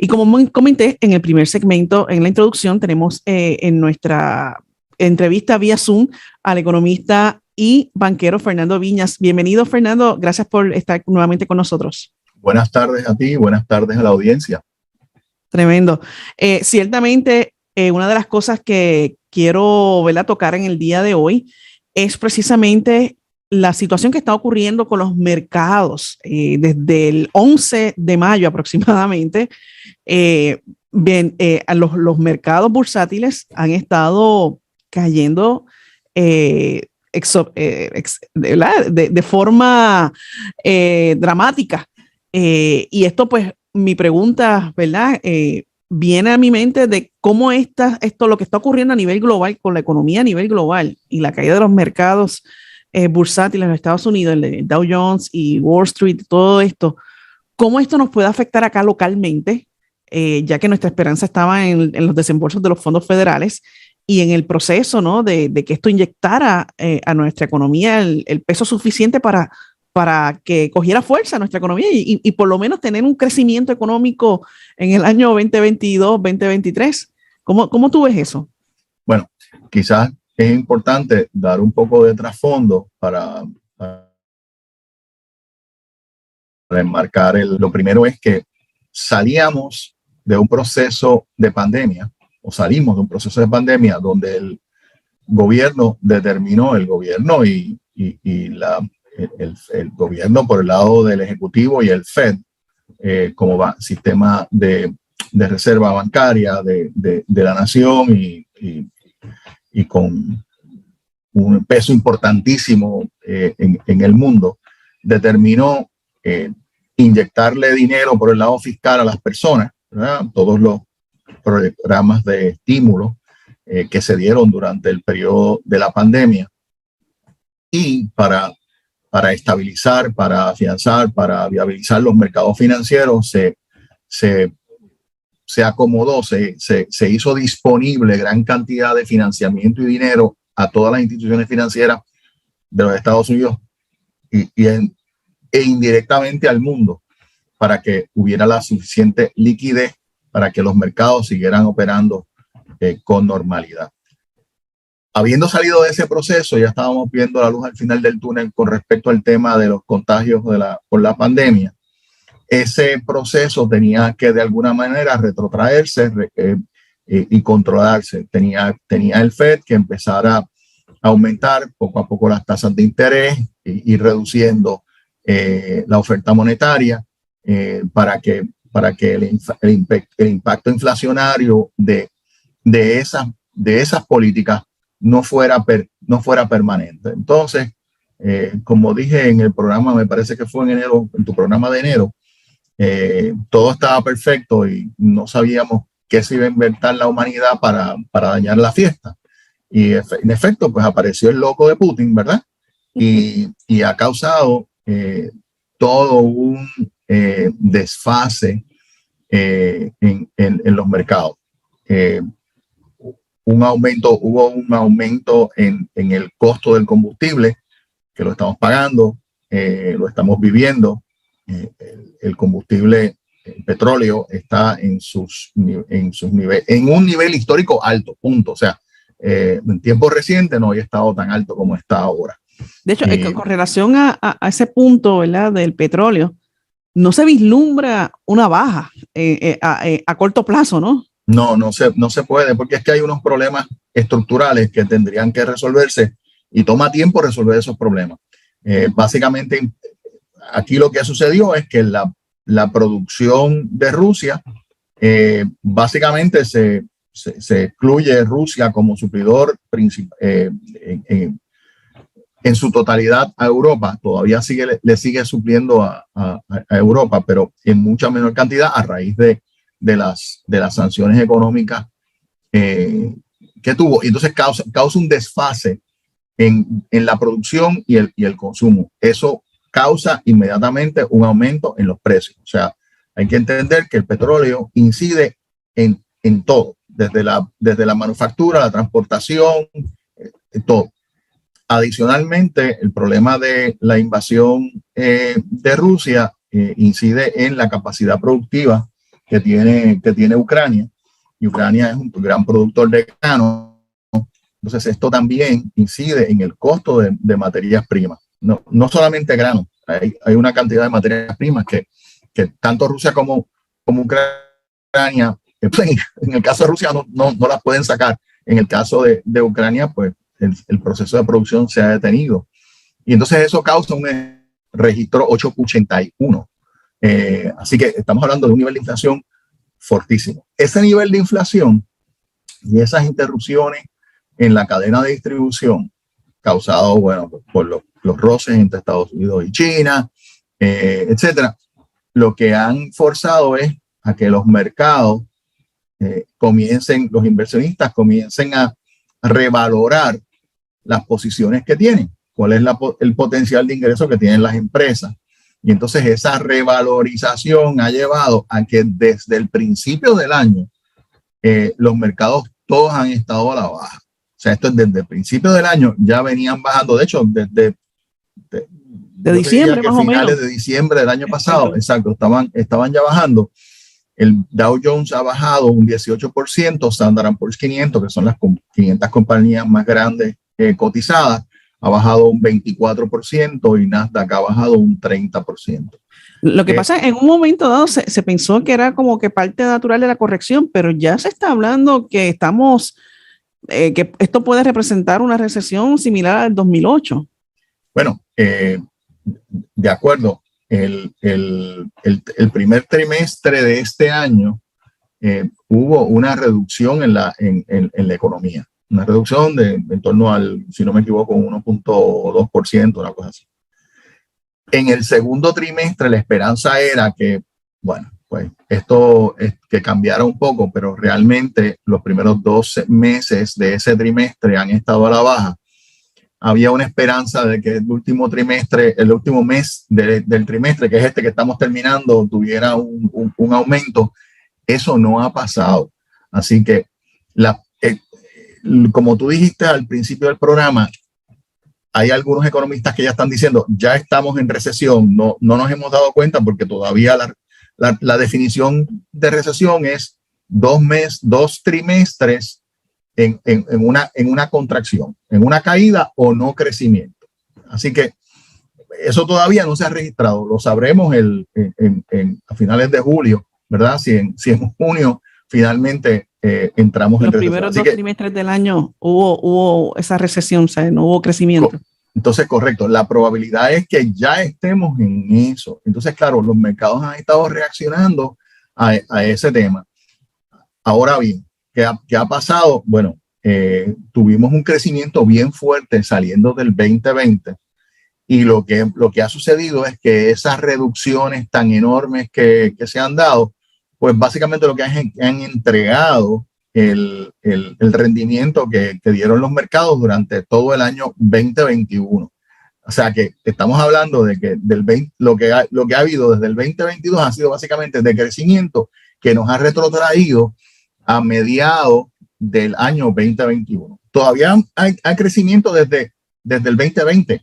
como comenté en el primer segmento, en la introducción, tenemos en nuestra entrevista vía Zoom al economista y banquero Fernando Viñas. Bienvenido, Fernando. Gracias por estar nuevamente con nosotros. Buenas tardes a ti, buenas tardes a la audiencia. Tremendo. Ciertamente, una de las cosas que quiero tocar en el día de hoy es precisamente la situación que está ocurriendo con los mercados. Desde el 11 de mayo aproximadamente, los mercados bursátiles han estado cayendo de forma dramática. Y esto, pues, mi pregunta, ¿verdad? Viene a mi mente de cómo lo que está ocurriendo a nivel global, con la economía a nivel global y la caída de los mercados bursátiles en los Estados Unidos, el Dow Jones y Wall Street, todo esto, cómo esto nos puede afectar acá localmente, ya que nuestra esperanza estaba en los desembolsos de los fondos federales y en el proceso, ¿no? de que esto inyectara a nuestra economía el peso suficiente para que cogiera fuerza nuestra economía y por lo menos tener un crecimiento económico en el año 2022, 2023. ¿Cómo tú ves eso? Bueno, quizás es importante dar un poco de trasfondo para enmarcar. Lo primero es que salíamos de un proceso de pandemia, o salimos de un proceso de pandemia donde el gobierno determinó, el gobierno y el gobierno por el lado del Ejecutivo y el FED, como va, sistema de reserva bancaria de la nación y con un peso importantísimo en el mundo, determinó inyectarle dinero por el lado fiscal a las personas, ¿verdad? Todos los programas de estímulo que se dieron durante el periodo de la pandemia, y para estabilizar, para afianzar, para viabilizar los mercados financieros, se acomodó, se hizo disponible gran cantidad de financiamiento y dinero a todas las instituciones financieras de los Estados Unidos e indirectamente al mundo, para que hubiera la suficiente liquidez para que los mercados siguieran operando con normalidad. Habiendo salido de ese proceso, ya estábamos viendo la luz al final del túnel con respecto al tema de los contagios por la pandemia. Ese proceso tenía que de alguna manera retrotraerse y controlarse. Tenía el FED que empezar a aumentar poco a poco las tasas de interés y reduciendo la oferta monetaria para que el impacto inflacionario de esas políticas no fuera permanente. Entonces, como dije en el programa, me parece que fue en enero, en tu programa de enero, todo estaba perfecto y no sabíamos qué se iba a inventar la humanidad para dañar la fiesta. Y en efecto, pues apareció el loco de Putin, ¿verdad? Y ha causado todo un desfase en los mercados. Hubo un aumento en el costo del combustible, que lo estamos pagando, lo estamos viviendo. El combustible, el petróleo, está en un nivel histórico alto, punto. O sea, en tiempos recientes no había estado tan alto como está ahora. De hecho, con relación a ese punto, ¿verdad?, del petróleo, no se vislumbra una baja a corto plazo, ¿no? No se puede, porque es que hay unos problemas estructurales que tendrían que resolverse y toma tiempo resolver esos problemas. Básicamente, aquí lo que sucedió es que la producción de Rusia, básicamente se excluye Rusia como suplidor principal en su totalidad a Europa. Todavía le sigue supliendo a Europa, pero en mucha menor cantidad a raíz de las sanciones económicas que tuvo. Y entonces causa un desfase en la producción y el consumo. Eso causa inmediatamente un aumento en los precios. O sea, hay que entender que el petróleo incide en todo, desde la manufactura, la transportación, todo. Adicionalmente, el problema de la invasión de Rusia incide en la capacidad productiva que tiene Ucrania, y Ucrania es un gran productor de grano. Entonces esto también incide en el costo de materias primas, no solamente grano, hay una cantidad de materias primas que tanto Rusia como Ucrania, en el caso de Rusia no las pueden sacar, en el caso de Ucrania pues el proceso de producción se ha detenido, y entonces eso causa un registro 881. Así que estamos hablando de un nivel de inflación fortísimo. Ese nivel de inflación y esas interrupciones en la cadena de distribución causado, bueno, por los roces entre Estados Unidos y China, etcétera, lo que han forzado es a que los mercados los inversionistas comiencen a revalorar las posiciones que tienen, cuál es el potencial de ingreso que tienen las empresas. Y entonces esa revalorización ha llevado a que desde el principio del año los mercados todos han estado a la baja. O sea, esto es desde el principio del año, ya venían bajando. De hecho, desde de diciembre, más o menos. Finales de diciembre del año pasado, exacto, estaban ya bajando. El Dow Jones ha bajado un 18%, Standard & Poor's 500, que son las 500 compañías más grandes cotizadas, ha bajado un 24% y Nasdaq ha bajado un 30%. Lo que pasa, en un momento dado se pensó que era como que parte natural de la corrección, pero ya se está hablando que que esto puede representar una recesión similar al 2008. Bueno, de acuerdo. El primer trimestre de este año hubo una reducción en la economía, una reducción en torno al, si no me equivoco, 1.2%, una cosa así. En el segundo trimestre la esperanza era que, bueno, pues esto que cambiara un poco, pero realmente los primeros 12 meses de ese trimestre han estado a la baja. Había una esperanza de que el último mes del trimestre, que es este que estamos terminando, tuviera un aumento. Eso no ha pasado. Así que, como tú dijiste al principio del programa, hay algunos economistas que ya están diciendo, ya estamos en recesión. No nos hemos dado cuenta porque todavía la definición de recesión es 2 trimestres en una contracción, en una caída o no crecimiento. Así que eso todavía no se ha registrado. Lo sabremos a finales de julio, ¿verdad? Si en junio finalmente entramos en recesión. Los primeros 2 trimestres del año hubo esa recesión, o sea, no hubo crecimiento. Entonces, correcto. La probabilidad es que ya estemos en eso. Entonces, claro, los mercados han estado reaccionando a ese tema. Ahora bien, ¿qué ha pasado? Bueno, tuvimos un crecimiento bien fuerte saliendo del 2020 y lo que ha sucedido es que esas reducciones tan enormes que se han dado, pues básicamente lo que han entregado el rendimiento que dieron los mercados durante todo el año 2021. O sea que estamos hablando de que lo que ha habido desde el 2022 ha sido básicamente de crecimiento que nos ha retrotraído a mediados del año 2021. Todavía hay crecimiento desde el 2020.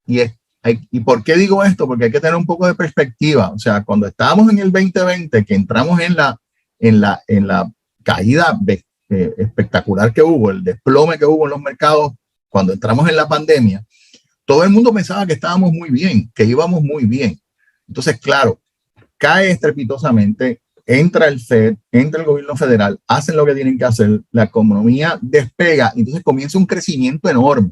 ¿Y por qué digo esto? Porque hay que tener un poco de perspectiva. O sea, cuando estábamos en el 2020, que entramos en la caída espectacular que hubo, el desplome que hubo en los mercados, cuando entramos en la pandemia, todo el mundo pensaba que estábamos muy bien, que íbamos muy bien. Entonces, claro, cae estrepitosamente. Entra el FED, entra el gobierno federal, hacen lo que tienen que hacer, la economía despega, entonces comienza un crecimiento enorme.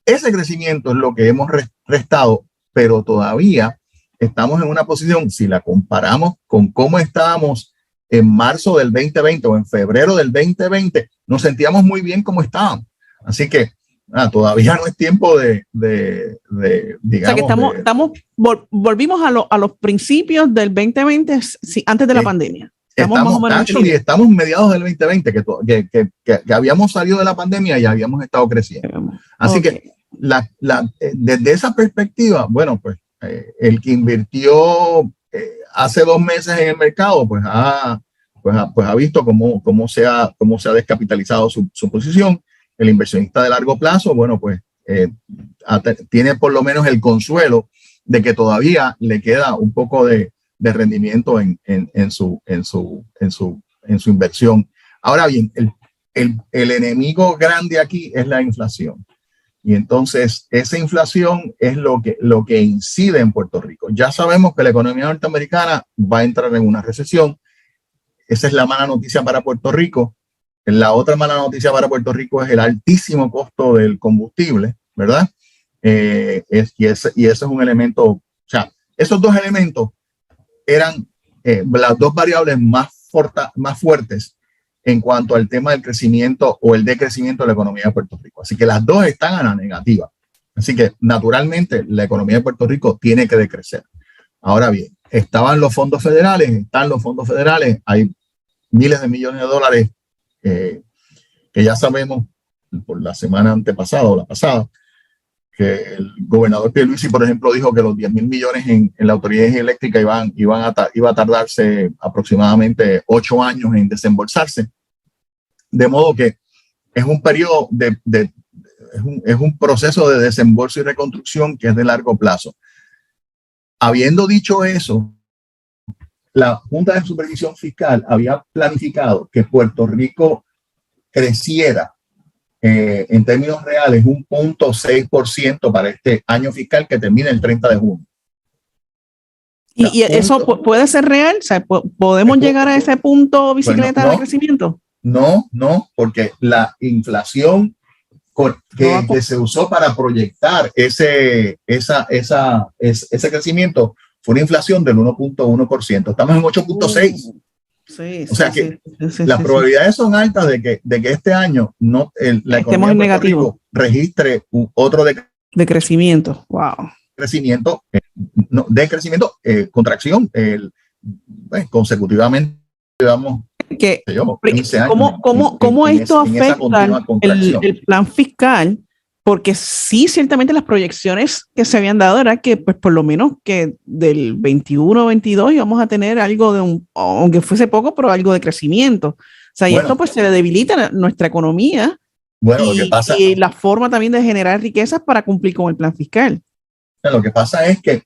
Ese crecimiento es lo que hemos restado, pero todavía estamos en una posición, si la comparamos con cómo estábamos en marzo del 2020 o en febrero del 2020, nos sentíamos muy bien como estábamos. Así que todavía no es tiempo digamos. O sea que volvimos a los principios del 2020, antes de la pandemia. Estamos mediados del 2020, que habíamos salido de la pandemia y habíamos estado creciendo. Así que desde esa perspectiva, bueno, pues el que invirtió hace 2 meses en el mercado, pues ha visto cómo se ha descapitalizado su posición. El inversionista de largo plazo, bueno, pues tiene por lo menos el consuelo de que todavía le queda un poco de de rendimiento en su inversión. Ahora bien, el enemigo grande aquí es la inflación. Y entonces esa inflación es lo que incide en Puerto Rico. Ya sabemos que la economía norteamericana va a entrar en una recesión. Esa es la mala noticia para Puerto Rico. La otra mala noticia para Puerto Rico es el altísimo costo del combustible, ¿verdad? Y ese es un elemento, o sea, esos dos elementos eran las dos variables más fuertes en cuanto al tema del crecimiento o el decrecimiento de la economía de Puerto Rico. Así que las dos están a la negativa. Así que naturalmente la economía de Puerto Rico tiene que decrecer. Ahora bien, están los fondos federales, hay miles de millones de dólares que ya sabemos por la semana antepasada o la pasada, que el gobernador Pierluisi, por ejemplo, dijo que los 10,000 millones en la autoridad eléctrica iba a tardarse aproximadamente 8 años en desembolsarse. De modo que es un periodo es un proceso de desembolso y reconstrucción que es de largo plazo. Habiendo dicho eso, la Junta de Supervisión Fiscal había planificado que Puerto Rico creciera en términos reales un 0.6% para este año fiscal que termina el 30 de junio. ¿Y eso puede ser real? O sea, ¿podemos llegar a ese punto bicicleta de crecimiento? No, porque la inflación que se usó para proyectar ese crecimiento fue una inflación del 1.1%. Estamos en 8.6%. Sí, o sea que las probabilidades son altas de que este año la economía de Puerto Rico registre otro de crecimiento. Wow. Contracción consecutivamente, digamos. ¿Cómo esto afecta el plan fiscal? Porque sí, ciertamente las proyecciones que se habían dado era que pues por lo menos que del 21-22 íbamos a tener algo de aunque fuese poco, pero algo de crecimiento. O sea, y esto pues se debilita nuestra economía lo que pasa, y la forma también de generar riquezas para cumplir con el plan fiscal. Lo que pasa es que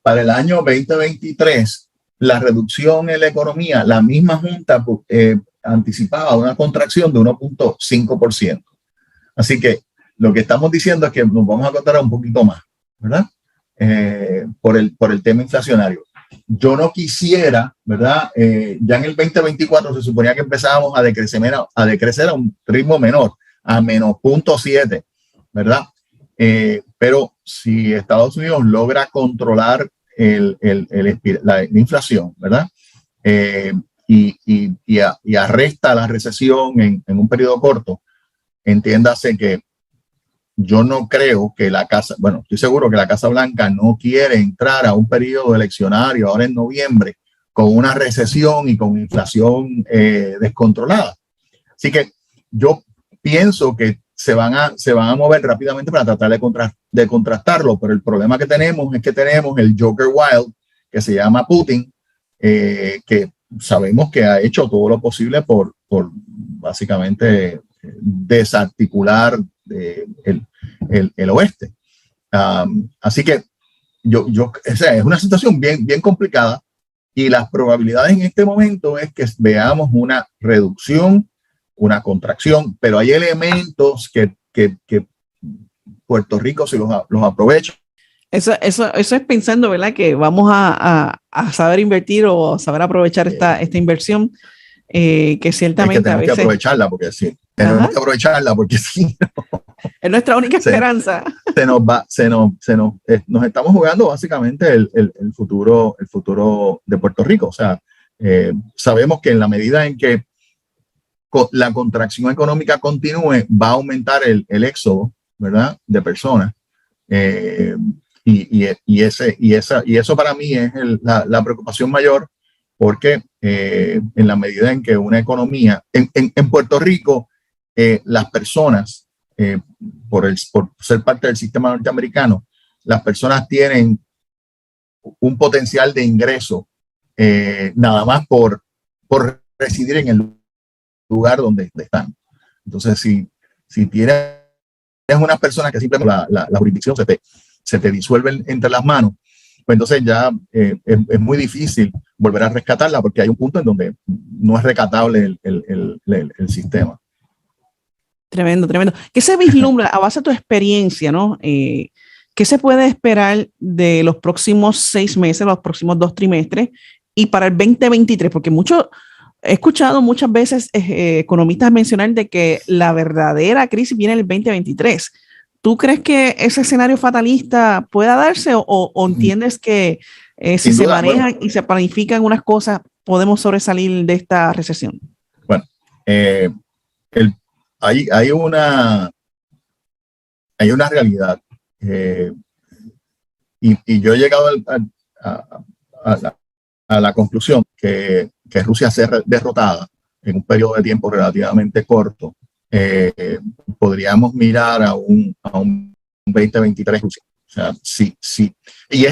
para el año 2023, la reducción en la economía, la misma Junta anticipaba una contracción de 1.5%. Así que lo que estamos diciendo es que nos vamos a contraer un poquito más, ¿verdad? Por el tema inflacionario. Yo no quisiera, ¿verdad? Ya en el 2024 se suponía que empezábamos a decrecer a un ritmo menor, a menos 0.7, ¿verdad? Pero si Estados Unidos logra controlar la inflación, ¿verdad? Y arresta la recesión en un periodo corto, entiéndase que yo no creo que estoy seguro que la Casa Blanca no quiere entrar a un periodo eleccionario ahora en noviembre con una recesión y con inflación descontrolada. Así que yo pienso que se van a mover rápidamente para tratar de contrastarlo, pero el problema que tenemos es que tenemos el Joker Wild que se llama Putin, que sabemos que ha hecho todo lo posible por básicamente desarticular el oeste. Así que es una situación bien complicada y las probabilidades en este momento es que veamos una reducción, una contracción, pero hay elementos que Puerto Rico se los aprovecha. Eso es pensando, ¿verdad? Que vamos a saber invertir o saber aprovechar esta inversión, que ciertamente tenemos que aprovecharla porque sí. Tenemos que aprovecharla porque sí. Es nuestra única esperanza. Nos estamos jugando básicamente el futuro de Puerto Rico. O sea, sabemos que en la medida en que la contracción económica continúe, va a aumentar el éxodo, ¿verdad? De personas. Y eso para mí es la preocupación mayor, porque en la medida en que una economía, en Puerto Rico, las personas, por ser parte del sistema norteamericano, las personas tienen un potencial de ingreso nada más por residir en el lugar donde están. Entonces, si tienes unas personas que simplemente la jurisdicción se te disuelve entre las manos, pues entonces ya es muy difícil volver a rescatarla porque hay un punto en donde no es rescatable el sistema. Tremendo, tremendo. ¿Qué se vislumbra a base de tu experiencia, ¿no? ¿Qué se puede esperar de los próximos 6 meses, los próximos 2 trimestres y para el 2023? Porque he escuchado muchas veces economistas mencionar de que la verdadera crisis viene en el 2023. ¿Tú crees que ese escenario fatalista pueda darse o entiendes que si se manejan y se planifican unas cosas, podemos sobresalir de esta recesión? Bueno, hay una realidad y yo he llegado a la conclusión que Rusia sea derrotada en un periodo de tiempo relativamente corto. Podríamos mirar a un 2023 Rusia. O sea, sí. Y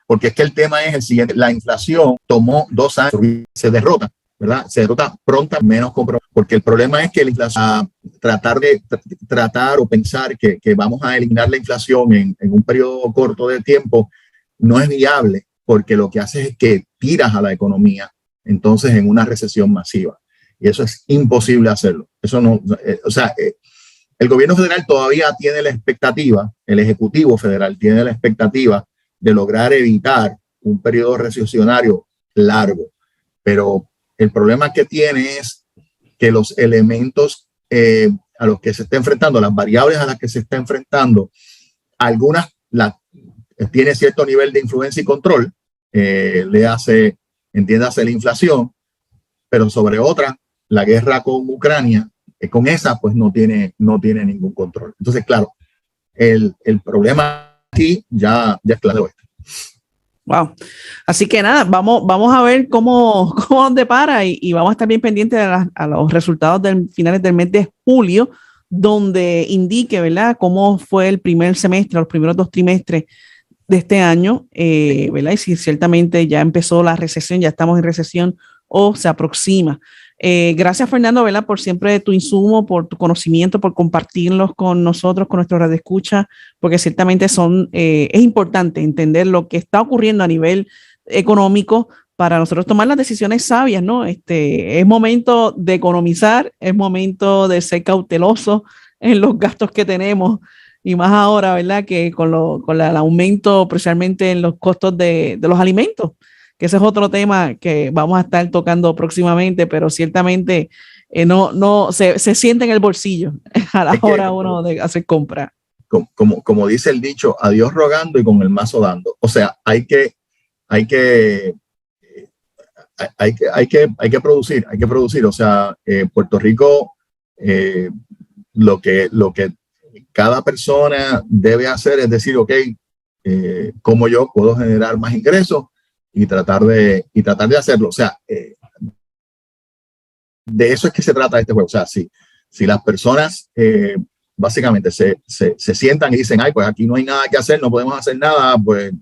porque es que el tema es el siguiente: la inflación tomó 2 años, se derrota, ¿verdad? Se derrota pronta, menos compromiso. Porque el problema es que la inflación, tratar o pensar que vamos a eliminar la inflación en un periodo corto de tiempo no es viable, porque lo que hace es que tiras a la economía entonces en una recesión masiva. Y eso es imposible hacerlo. Eso no, el gobierno federal todavía tiene la expectativa, el Ejecutivo Federal tiene la expectativa de lograr evitar un periodo recesionario largo. Pero el problema que tiene es que los elementos a los que se está enfrentando, las variables a las que se está enfrentando, algunas tiene cierto nivel de influencia y control, entiéndase la inflación, pero sobre otra, la guerra con Ucrania, con esa pues no tiene ningún control. Entonces, claro, el problema aquí ya es claro. Wow. Así que nada, vamos a ver cómo depara y vamos a estar bien pendientes a los resultados del finales del mes de julio, donde indique, ¿verdad?, cómo fue el primer semestre, los primeros 2 trimestres de este año, ¿verdad? Y si ciertamente ya empezó la recesión, ya estamos en recesión o se aproxima. Gracias, Fernando, ¿verdad?, por siempre tu insumo, por tu conocimiento, por compartirlos con nosotros, con nuestros radioescuchas, porque ciertamente es importante entender lo que está ocurriendo a nivel económico para nosotros tomar las decisiones sabias, ¿no? Es momento de economizar, es momento de ser cautelosos en los gastos que tenemos, y más ahora, ¿verdad?, que con el aumento, especialmente en los costos de los alimentos, que ese es otro tema que vamos a estar tocando próximamente, pero ciertamente no se siente en el bolsillo a la hora uno de hacer compra. Como dice el dicho, a Dios rogando y con el mazo dando. O sea, hay que producir. O sea, Puerto Rico, lo que cada persona debe hacer es decir, ok, ¿cómo yo puedo generar más ingresos? Y tratar de hacerlo. O sea, de eso es que se trata este juego. O sea, si las personas básicamente se sientan y dicen, ay, pues aquí no hay nada que hacer, no podemos hacer nada, pues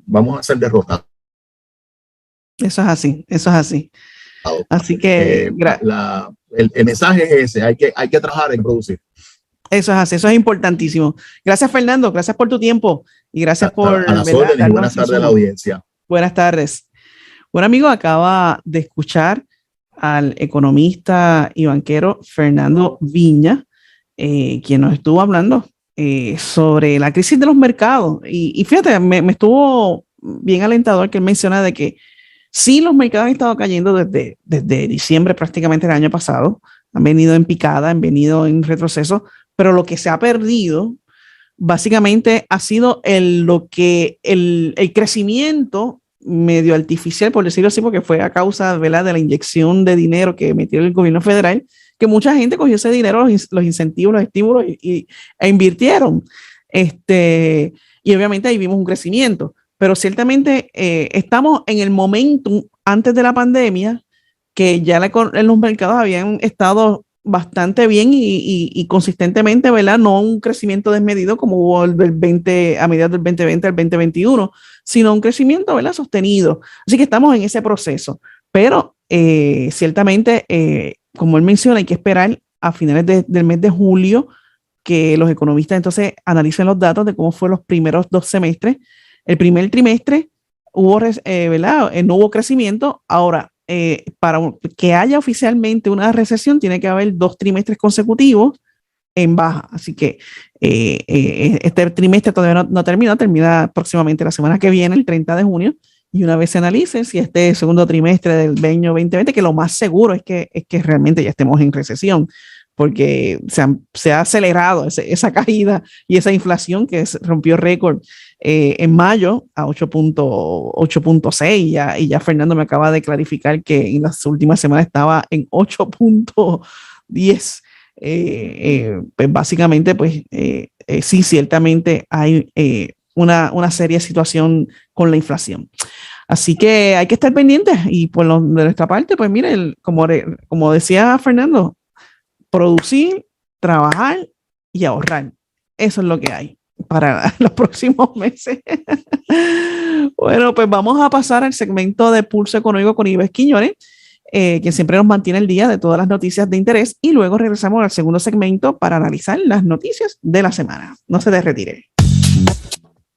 vamos a ser derrotados. Eso es así. Así que el mensaje es ese: hay que trabajar en producir. Eso es así, eso es importantísimo. Gracias, Fernando, gracias por tu tiempo y gracias por... A las órdenes, y buenas tardes a la audiencia. Buenas tardes. Bueno, amigo, acaba de escuchar al economista y banquero Fernando Viña, quien nos estuvo hablando sobre la crisis de los mercados. Y fíjate, me estuvo bien alentador que él menciona de que sí, los mercados han estado cayendo desde diciembre prácticamente del año pasado, han venido en picada, han venido en retroceso, pero lo que se ha perdido básicamente ha sido el crecimiento medio artificial, por decirlo así, porque fue a causa, ¿verdad?, de la inyección de dinero que metió el gobierno federal, que mucha gente cogió ese dinero, los incentivos, los estímulos e invirtieron. Y obviamente ahí vimos un crecimiento, pero ciertamente estamos en el momento antes de la pandemia que ya en los mercados habían estado bastante bien y consistentemente, ¿verdad? No un crecimiento desmedido como hubo a mediados del 2020 al 2021, sino un crecimiento, ¿verdad?, sostenido. Así que estamos en ese proceso, pero ciertamente, como él menciona, hay que esperar a finales del mes de julio que los economistas entonces analicen los datos de cómo fueron los primeros 2 semestres. El primer trimestre ¿verdad? No hubo crecimiento. Ahora, para que haya oficialmente una recesión, tiene que haber 2 trimestres consecutivos en baja. Así que este trimestre todavía no termina próximamente la semana que viene, el 30 de junio. Y una vez se analice si este segundo trimestre del año 2020, que lo más seguro es que realmente ya estemos en recesión, porque se ha acelerado esa caída y esa inflación que rompió récord en mayo a 8.6 y ya Fernando me acaba de clarificar que en las últimas semanas estaba en 8.10. Pues básicamente, pues sí, ciertamente hay una seria situación con la inflación. Así que hay que estar pendientes y por de nuestra parte, pues mire, como decía Fernando, producir, trabajar y ahorrar. Eso es lo que hay para los próximos meses. Bueno, pues vamos a pasar al segmento de Pulso Económico con Ives Quiñones, que siempre nos mantiene el día de todas las noticias de interés, y luego regresamos al segundo segmento para analizar las noticias de la semana. No se te retire.